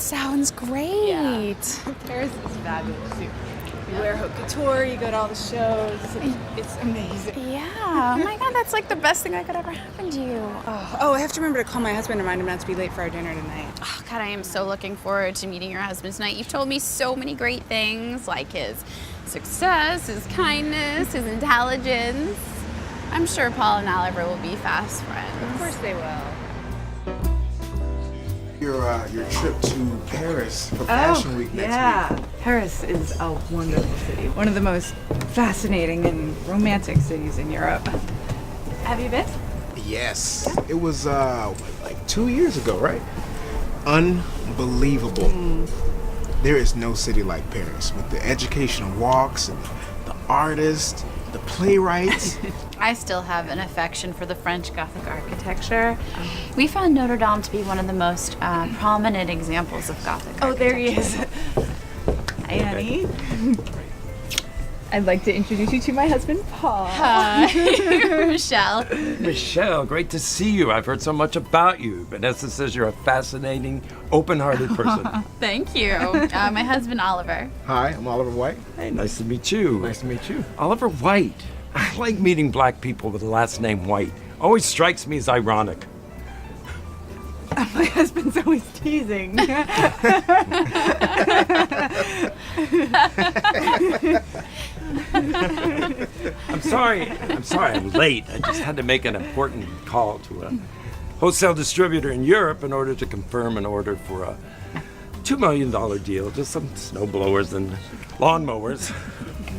that sounds great. Yeah. Paris is fabulous. You wear haute couture, you go to all the shows. It's amazing. Yeah. Oh my God, that's like the best thing that could ever happen to you. Oh, I have to remember to call my husband and remind him not to be late for our dinner tonight. Oh God, I am so looking forward to meeting your husband tonight. You've told me so many great things, like his success, his kindness, his intelligence. I'm sure Paul and Oliver will be fast friends. Of course they will. Your trip to Paris for Fashion Week next week. Paris is a wonderful city. One of the most fascinating and romantic cities in Europe. Have you been? Yes. It was like 2 years ago, right? Unbelievable. There is no city like Paris with the educational walks and the artists, the playwrights. I still have an affection for the French Gothic architecture. We found Notre Dame to be one of the most prominent examples of Gothic Oh, there architecture. he is. Hi, honey. I'd like to introduce you to my husband, Paul. Hi, Michelle. Michelle, great to see you. I've heard so much about you. Vanessa says you're a fascinating, open-hearted person. Thank you. My husband, Oliver. Hi, I'm Oliver White. Hey, nice to meet you. Nice to meet you. Oliver White. I like meeting black people with the last name White. Always strikes me as ironic. My husband's always teasing. I'm sorry I'm late. I just had to make an important call to a wholesale distributor in Europe in order to confirm an order for a $2 million deal. Just some snow blowers and lawnmowers.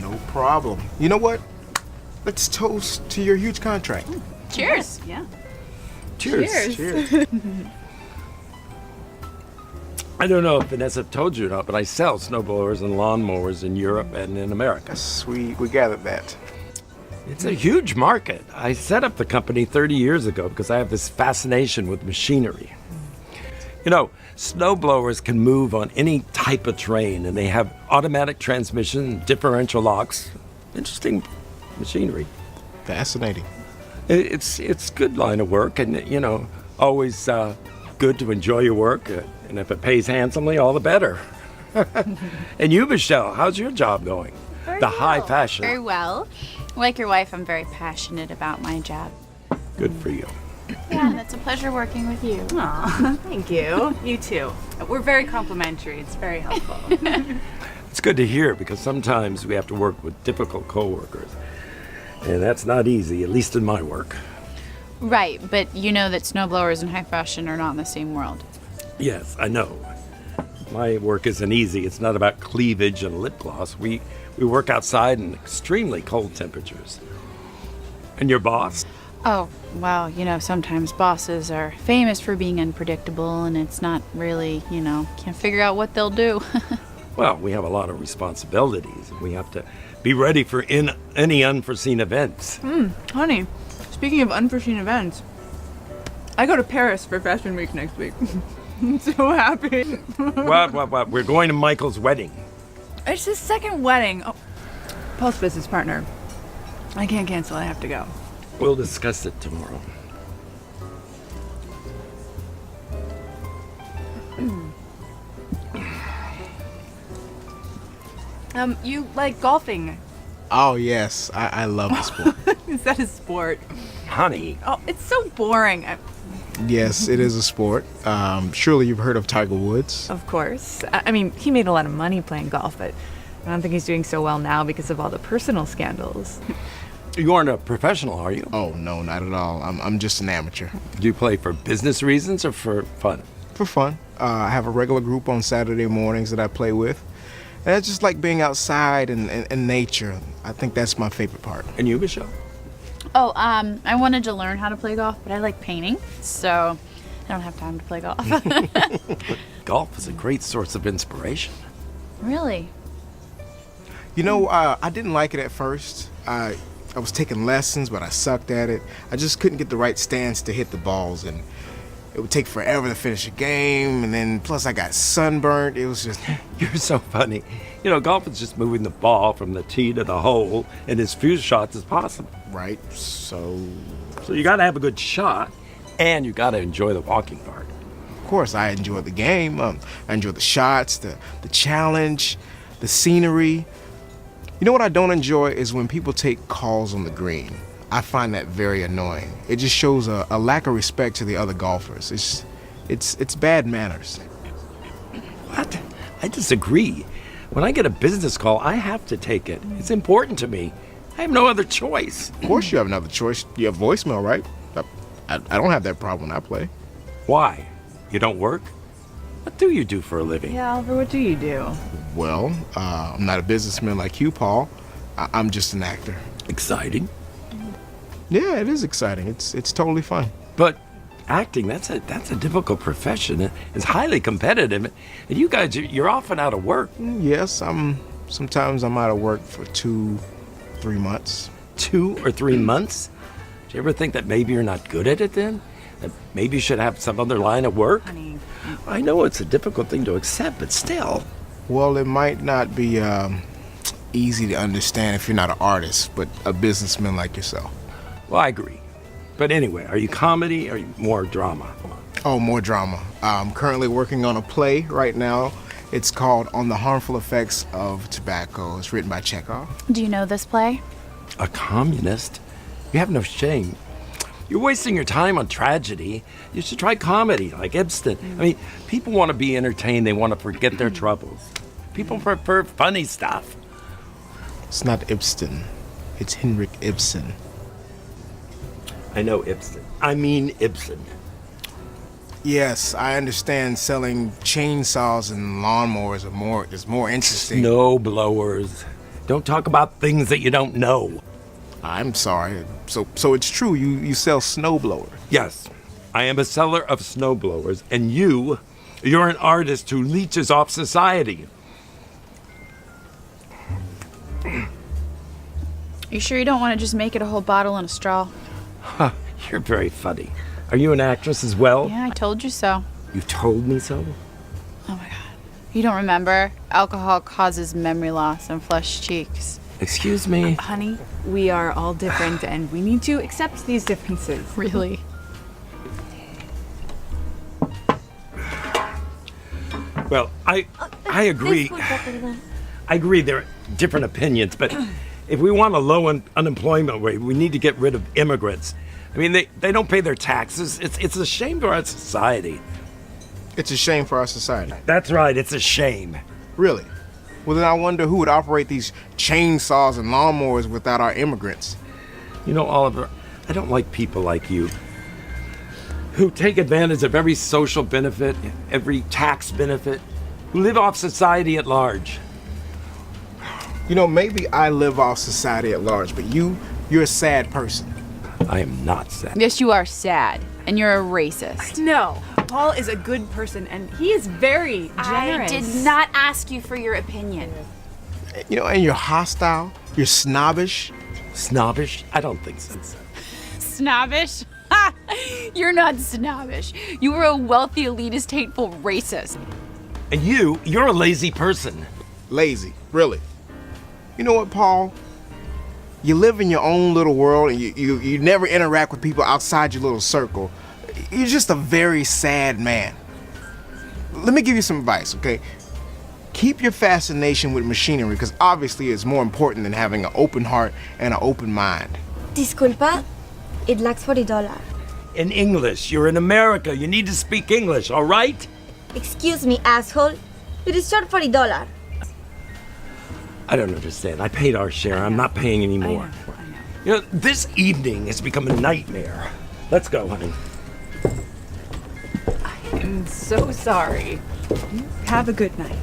No problem. You know what? Let's toast to your huge contract. Cheers. Yeah. Cheers. Cheers. I don't know if Vanessa told you or not, but I sell snowblowers and lawnmowers in Europe and in America. Yes, we gathered that. It's a huge market. I set up the company 30 years ago because I have this fascination with machinery. You know, snowblowers can move on any type of terrain, and they have automatic transmission, differential locks. Interesting machinery. Fascinating. It's good line of work, and you know, always good to enjoy your work, and if it pays handsomely, all the better. And you, Michelle, how's your job going? Very the well. high fashion. Very well. Like your wife, I'm very passionate about my job. Good for you. Yeah, and it's a pleasure working with you. Aw, thank you. You too. We're very complimentary. It's very helpful. It's good to hear because sometimes we have to work with difficult coworkers, and that's not easy, at least in my work. Right, but you know that snowblowers and high fashion are not in the same world. Yes, I know. My work isn't easy. It's not about cleavage and lip gloss. We work outside in extremely cold temperatures. And your boss? Oh, well, you know, sometimes bosses are famous for being unpredictable, and it's not really, you know, can't figure out what they'll do. Well, we have a lot of responsibilities, and we have to be ready for any unforeseen events. Honey, speaking of unforeseen events, I go to Paris for Fashion Week next week. I'm so happy. What? We're going to Michael's wedding. It's his second wedding. Oh, Paul's business partner. I can't cancel. I have to go. We'll discuss it tomorrow. You like golfing? Oh, yes. I love the sport. Is that a sport? Honey, Oh, it's so boring. Yes, it is a sport. Surely you've heard of Tiger Woods. Of course. I mean, he made a lot of money playing golf, but I don't think he's doing so well now because of all the personal scandals. you aren't a professional, are you? Oh, no, not at all. I'm just an amateur. Do you play for business reasons or for fun? For fun. I have a regular group on Saturday mornings that I play with. And I just like being outside and nature. I think that's my favorite part. And you, Michelle? Oh, I wanted to learn how to play golf, but I like painting, so I don't have time to play golf. Golf is a great source of inspiration. Really? You know, I didn't like it at first. I was taking lessons, but I sucked at it. I just couldn't get the right stance to hit the balls, and it would take forever to finish a game, and then plus I got sunburnt. It was just... You're so funny. You know, golf is just moving the ball from the tee to the hole in as few shots as possible. Right, so... So you got to have a good shot, and you got to enjoy the walking part. course, I enjoy the game. I enjoy the shots, the challenge, the scenery. You know what I don't enjoy is when people take calls on the green. I find that very annoying. It just shows a lack of respect to the other golfers. It's bad manners. What? I disagree. When I get a business call, I have to take it. It's important to me. I have no other choice. Of course you have another choice. You have voicemail, right? I don't have that problem when I play. Why? You don't work? What do you do for a living? Yeah, Oliver, what do you do? Well, I'm not a businessman like you, Paul. I'm just an actor. Exciting. Yeah, it is exciting. It's totally fun. But acting, that's a difficult profession. It's highly competitive. And you guys, you're often out of work. Yes, sometimes I'm out of work for 2-3 months. 2 or 3 months? Do you ever think that maybe you're not good at it then? That maybe you should have some other line of work? Honey. I know it's a difficult thing to accept, but still. Well, it might not be easy to understand if you're not an artist, but a businessman like yourself. Well, I agree. But anyway, are you comedy or are you more drama? Oh, more drama. I'm currently working on a play right now. It's called On the Harmful Effects of Tobacco. It's written by Chekhov. Do you know this play? A communist? You have no shame. You're wasting your time on tragedy. You should try comedy, like Ibsen. I mean, people want to be entertained. They want to forget their troubles. People prefer funny stuff. It's not Ibsen. It's Henrik Ibsen. I know Ibsen. I mean Ibsen. Yes, I understand selling chainsaws and lawnmowers is more interesting. Snow blowers. Don't talk about things that you don't know. I'm sorry. So it's true. You sell snowblowers. Yes, I am a seller of snowblowers, and you're an artist who leeches off society. You sure you don't want to just make it a whole bottle and a straw? Huh, you're very funny. Are you an actress as well? Yeah, I told you so. You told me so? Oh my god. You don't remember? Alcohol causes memory loss and flushed cheeks. Excuse me? Honey, we are all different and we need to accept these differences. Really? Well, I agree. I agree there are different opinions, but if we want a low unemployment rate, we need to get rid of immigrants. I mean, they don't pay their taxes. It's a shame to our society. It's a shame for our society. That's right, it's a shame. Really? Well, then I wonder who would operate these chainsaws and lawnmowers without our immigrants. You know, Oliver, I don't like people like you who take advantage of every social benefit, every tax benefit, who live off society at large. You know, maybe I live off society at large, but you're a sad person. I am not sad. Yes, you are sad. And you're a racist. No, Paul is a good person and he is very generous. I did not ask you for your opinion. You know, and you're hostile, you're snobbish. Snobbish? I don't think so. Snobbish? Ha! You're not snobbish. You are a wealthy, elitist, hateful racist. And you're a lazy person. Lazy, really. You know what, Paul? You live in your own little world and you never interact with people outside your little circle. You're just a very sad man. Let me give you some advice, okay? Keep your fascination with machinery, because obviously it's more important than having an open heart and an open mind. Disculpa, it lacks $40. In English, you're in America. You need to speak English, all right? Excuse me, asshole. It is short $40. I don't understand. I paid our share. I'm not paying anymore. I know. You know, this evening has become a nightmare. Let's go, honey. I'm so sorry. Have a good night.